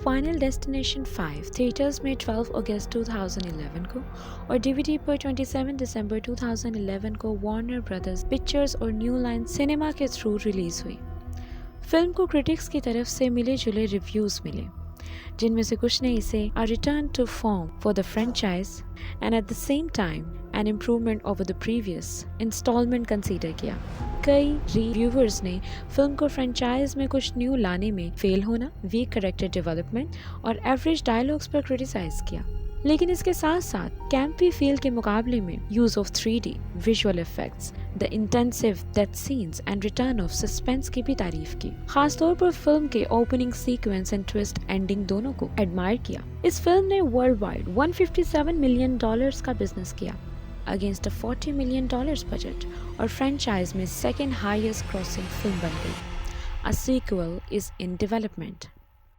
Final destination 5 theatres में 12 अगस्त 2011 को और डीवीडी पर 27 दिसंबर 2011 को वार्नर ब्रदर्स पिक्चर्स और न्यू लाइन सिनेमा के थ्रू रिलीज हुई। फिल्म को क्रिटिक्स की तरफ से मिले जुले रिव्यूज मिले, जिनमें से कुछ ने इसे a return to form for the franchise and at the same time an improvement over the previous instalment consider किया। कई रिव्यूअर्स ने फिल्म को फ्रेंचाइज में कुछ न्यू लाने में फेल होना, वीक कैरेक्टर डेवलपमेंट और एवरेज डायलॉग्स पर क्रिटिसाइज किया। लेकिन इसके साथ साथ कैंपी फील के मुकाबले में use of 3D visual effects, the intensive death scenes and return of suspense की भी तारीफ की। खासतौर पर फिल्म के opening sequence and twist ending दोनों को एडमायर किया। इस फिल्म ने वर्ल्ड वाइड $157 मिलियन का बिजनेस किया अगेंस्ट अ $40 मिलियन बजट और फ्रेंचाइज में सेकेंड हाईएस्ट क्रॉसिंग फिल्म बन गई। A sequel is in development.